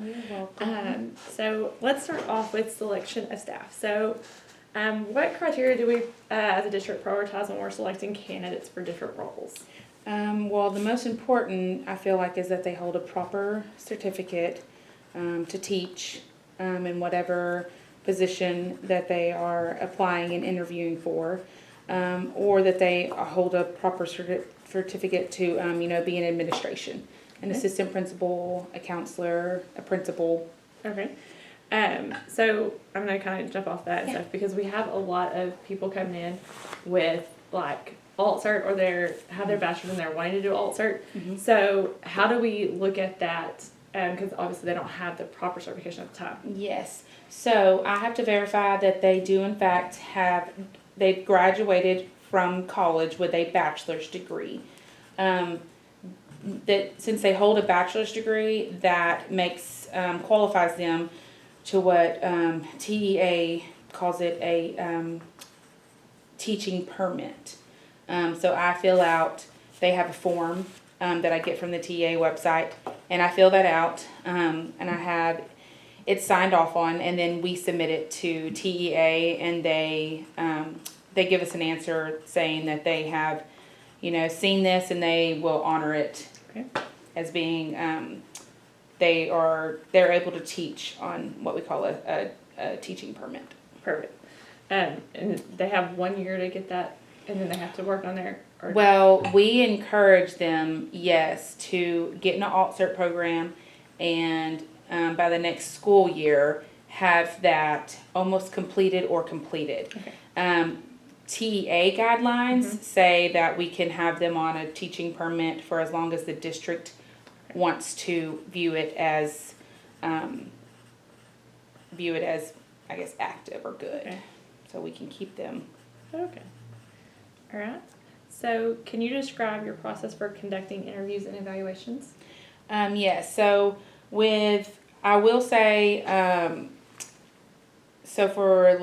You're welcome. So let's start off with selection of staff. So what criteria do we, as a district, prioritize when we're selecting candidates for different roles? Well, the most important, I feel like, is that they hold a proper certificate to teach in whatever position that they are applying and interviewing for, or that they hold a proper certificate to, be in administration, an assistant principal, a counselor, a principal. Okay. So I'm going to kind of jump off that and stuff because we have a lot of people coming in with like alt cert or have their bachelor's and they're wanting to do alt cert. Mm-hmm. So how do we look at that? Because obviously they don't have the proper certification at the time. Yes. So I have to verify that they do in fact they've graduated from college with a bachelor's degree. That since they hold a bachelor's degree, that makes qualifies them to what TEA calls it a teaching permit. So I fill out, they have a form that I get from the TEA website, and I fill that out, and I have it signed off on, and then we submit it to TEA, and they give us an answer saying that they have, seen this, and they will honor it as being they're able to teach on what we call a teaching permit. Perfect. And they have 1 year to get that, and then they have to work on their. Well, we encourage them, yes, to get in an alt cert program, and by the next school year have that almost completed or completed. Okay. TEA guidelines say that we can have them on a teaching permit for as long as the district wants to view it as, I guess, active or good. Okay. So we can keep them. Okay. All right. So can you describe your process for conducting interviews and evaluations? Yes. So I will say, so for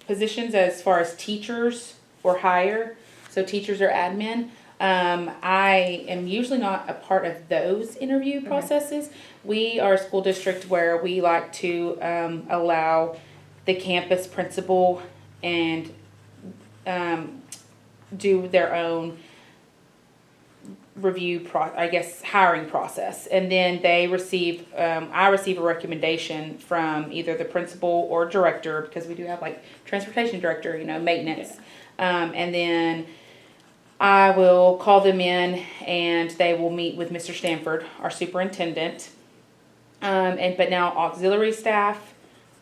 positions as far as teachers or higher, so teachers or admin, I am usually not a part of those interview processes. We are a school district where we like to allow the campus principal and do their own hiring process, and then they receive I receive a recommendation from either the principal or director, because we do have transportation director, maintenance, and then I will call them in and they will meet with Mr. Stanford, our superintendent, but now auxiliary staff,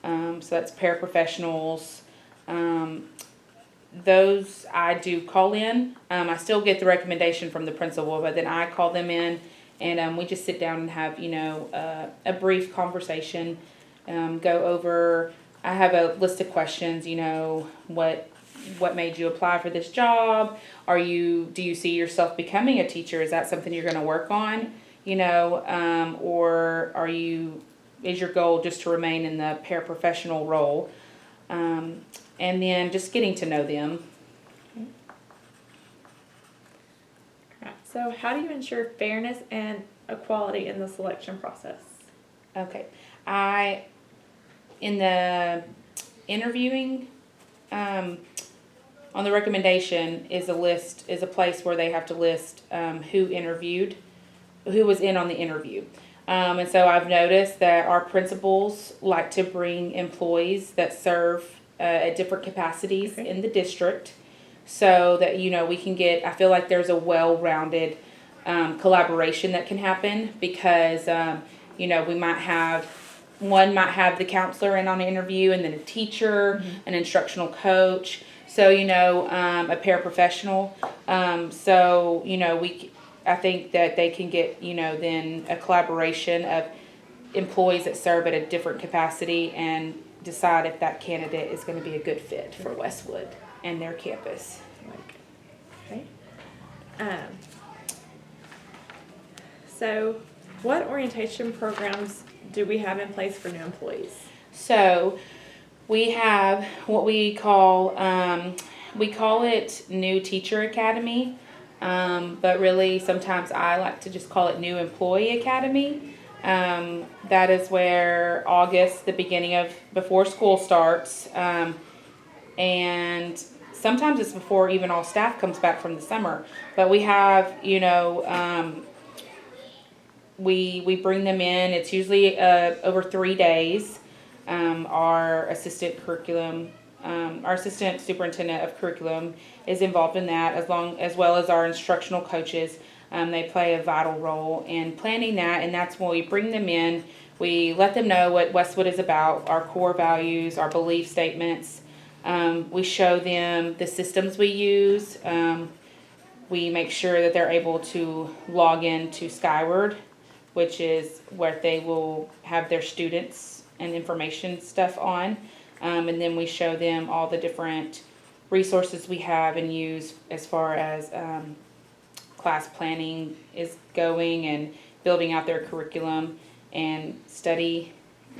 so that's paraprofessionals. Those I do call in. I still get the recommendation from the principal, but then I call them in, and we just sit down and have a brief conversation. Go over. I have a list of questions. What made you apply for this job? Do you see yourself becoming a teacher? Is that something you're going to work on? Or is your goal just to remain in the paraprofessional role? And then just getting to know them. Right. So how do you ensure fairness and equality in the selection process? Okay. In the interviewing, on the recommendation is a place where they have to list who was in on the interview. And so I've noticed that our principals like to bring employees that serve at different capacities in the district, so that we can I feel like there's a well-rounded collaboration that can happen, because we might have the counselor in on an interview, and then a teacher, an instructional coach, so a paraprofessional, I think that they can get then a collaboration of employees that serve at a different capacity and decide if that candidate is going to be a good fit for Westwood and their campus. Okay. So what orientation programs do we have in place for new employees? So we have what we call it New Teacher Academy, but really sometimes I like to just call it New Employee Academy. That is where August, the beginning of before school starts, and sometimes it's before even all staff comes back from the summer. But we have, we bring them in. It's usually over 3 days. Our assistant curriculum, our assistant superintendent of curriculum is involved in that, as well as our instructional coaches. They play a vital role in planning that, and that's when we bring them in. We let them know what Westwood is about, our core values, our belief statements. We show them the systems we use. We make sure that they're able to log in to Skyward, which is where they will have their students and information stuff on. And then we show them all the different resources we have and use as far as class planning is going and building out their curriculum and study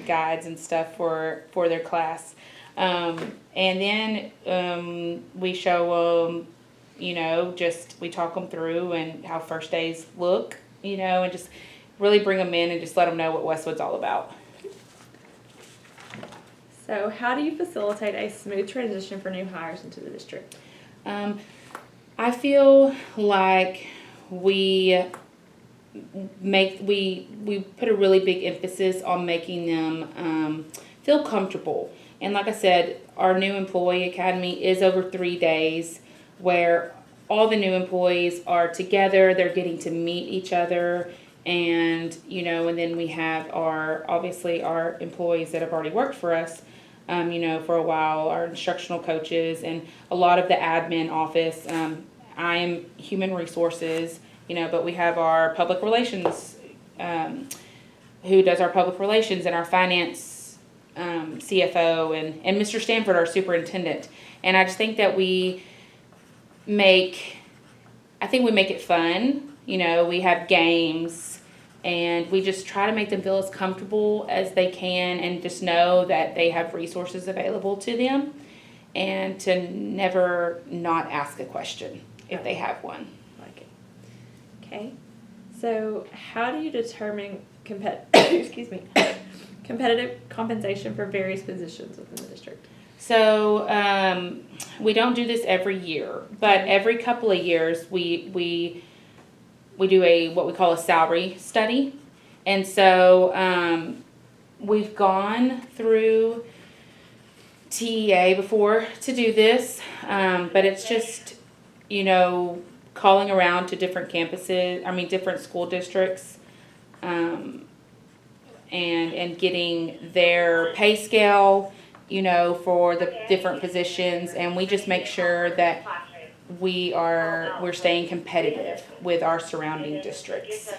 guides and stuff for their class. And then we show them, we talk them through and how first days look, and just really bring them in and just let them know what Westwood's all about. So how do you facilitate a smooth transition for new hires into the district? I feel like we put a really big emphasis on making them feel comfortable. And like I said, our new employee academy is over 3 days where all the new employees are together. They're getting to meet each other. And, and then we have our employees that have already worked for us, for a while, our instructional coaches and a lot of the admin office. I am human resources, but we have our public relations, who does our public relations, and our finance CFO, and Mr. Stanford, our superintendent. And I just think that we make it fun. We have games, and we just try to make them feel as comfortable as they can and just know that they have resources available to them, and to never not ask a question if they have one. Like it. Okay. So how do you determine competitive compensation for various positions within the district? So we don't do this every year, but every couple of years we do what we call a salary study. And so we've gone through TEA before to do this, but it's just, calling around to different campuses, different school districts, and getting their pay scale, for the different positions. And we just make sure that we're staying competitive with our surrounding districts.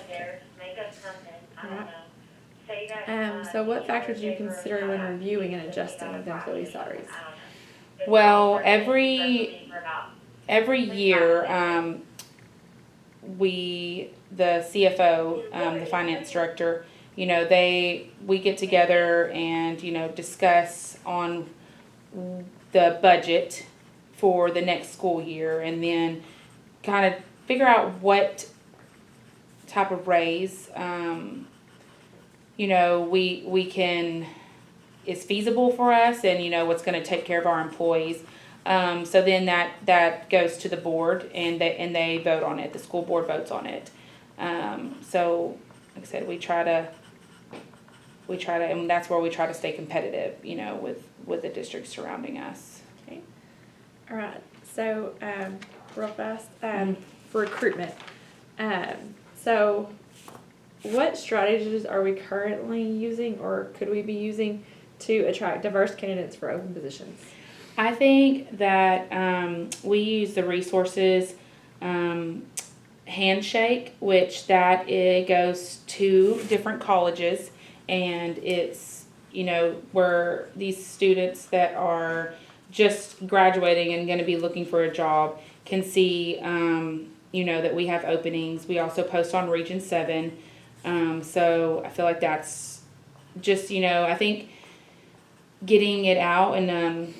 So what factors do you consider when reviewing and adjusting the employee salaries? Well, every year, the CFO, the finance director, we get together and, discuss on the budget for the next school year, and then kind of figure out what type of raise, is feasible for us, and, what's going to take care of our employees. So then that goes to the board, and they vote on it. The school board votes on it. So like I said, we try to, and that's where we try to stay competitive, with the districts surrounding us. Okay. All right. So real fast, for recruitment. So what strategies are we currently using, or could we be using, to attract diverse candidates for open positions? I think that we use the resources handshake, which it goes to different colleges, and it's, where these students that are just graduating and going to be looking for a job can see, that we have openings. We also post on Region 7. So I feel like that's just, I think getting it out, and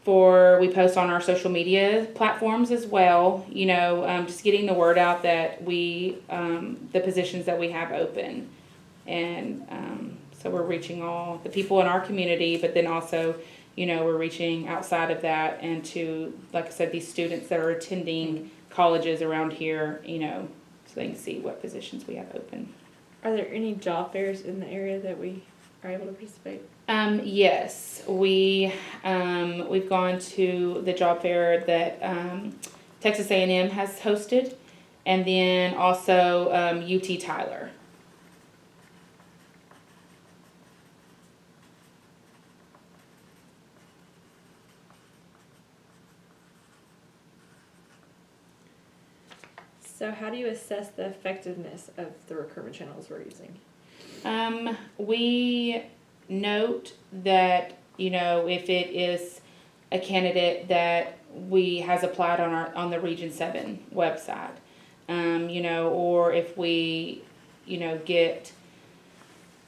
we post on our social media platforms as well, just getting the word out that the positions that we have open. And so we're reaching all the people in our community, but then also, we're reaching outside of that and to, like I said, these students that are attending colleges around here, so they can see what positions we have open. Are there any job fairs in the area that we are able to participate? Yes, we've gone to the job fair that Texas A&M has hosted, and then also UT Tyler. So how do you assess the effectiveness of the recruitment channels we're using? We note that, if it is a candidate that has applied on the Region 7 website, or if we, get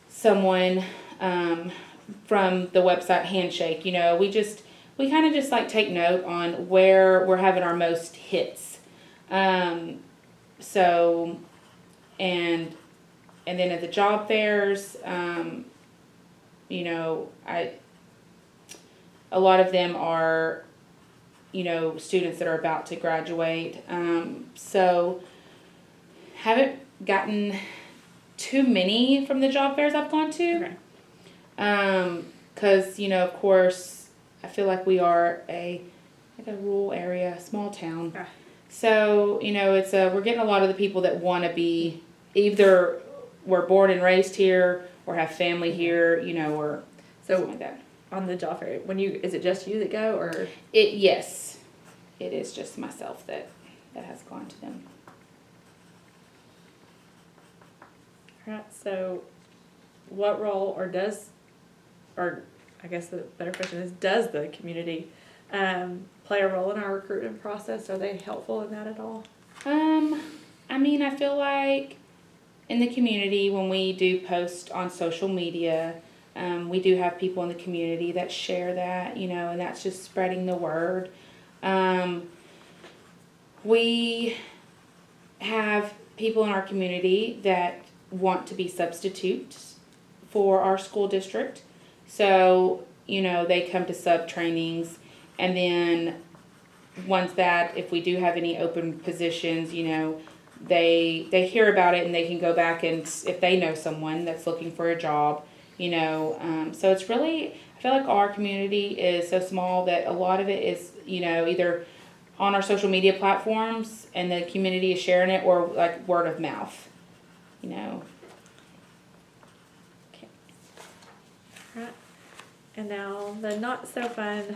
someone from the website Handshake, we kind of just like take note on where we're having our most hits. So, and then at the job fairs, a lot of them are, students that are about to graduate. So haven't gotten too many from the job fairs I've gone to. Okay. 'Cause, of course, I feel like we are a rural area, small town. Ah. So, we're getting a lot of the people that want to be either were born and raised here or have family here, or something like that. On the job fair, is it just you that go, or? Yes, it is just myself that has gone to them. Right, so what role or I guess the better question is, does the community play a role in our recruitment process? Are they helpful in that at all? I feel like in the community, when we do post on social media, we do have people in the community that share that, and that's just spreading the word. We have people in our community that want to be substitutes for our school district. So, they come to sub trainings, and then once that, if we do have any open positions, they hear about it and they can go back and if they know someone that's looking for a job, so it's really, I feel like our community is so small that a lot of it is, either on our social media platforms and the community is sharing it, or like word of mouth, Okay. Right. And now the not so fun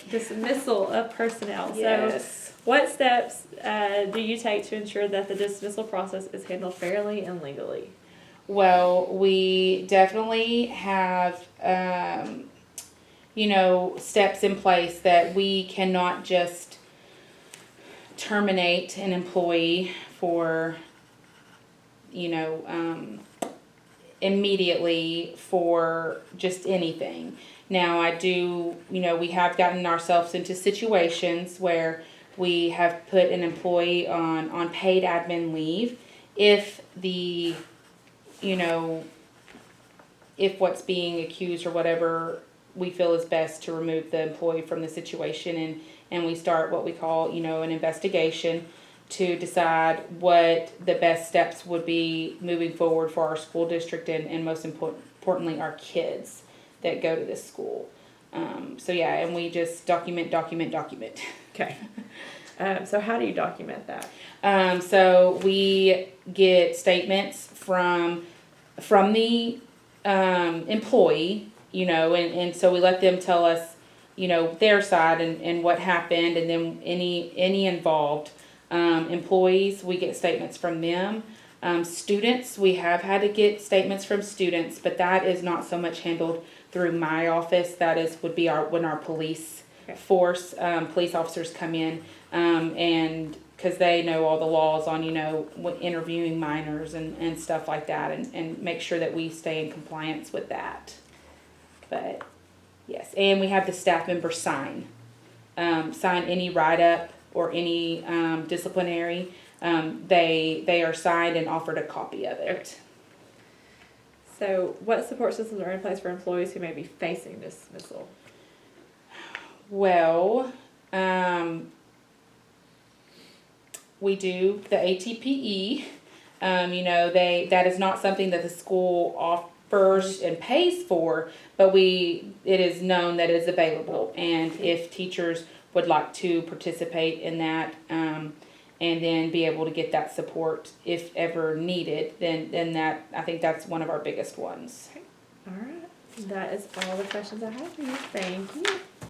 dismissal of personnel. Yes. So what steps do you take to ensure that the dismissal process is handled fairly and legally? Well, we definitely have, steps in place that we cannot just terminate an employee for, immediately for just anything. Now, I do, we have gotten ourselves into situations where we have put an employee on paid admin leave if the, if what's being accused or whatever we feel is best to remove the employee from the situation, and we start what we call, an investigation to decide what the best steps would be moving forward for our school district and most importantly our kids that go to this school. And we just document. Okay. So how do you document that? So we get statements from the employee, and so we let them tell us, their side and what happened, and then any involved employees, we get statements from them. Students, we have had to get statements from students, but that is not so much handled through my office. That would be when our police force, police officers come in, and because they know all the laws on, interviewing minors and stuff like that, and make sure that we stay in compliance with that. But yes, and we have the staff members sign any write-up or any disciplinary. They are signed and offered a copy of it. So what support systems are in place for employees who may be facing dismissal? Well, we do the ATPE. That is not something that the school offers and pays for, but it is known that it is available. And if teachers would like to participate in that, and then be able to get that support if ever needed, then I think that's one of our biggest ones. All right. That is all the questions I have for you. Thank you.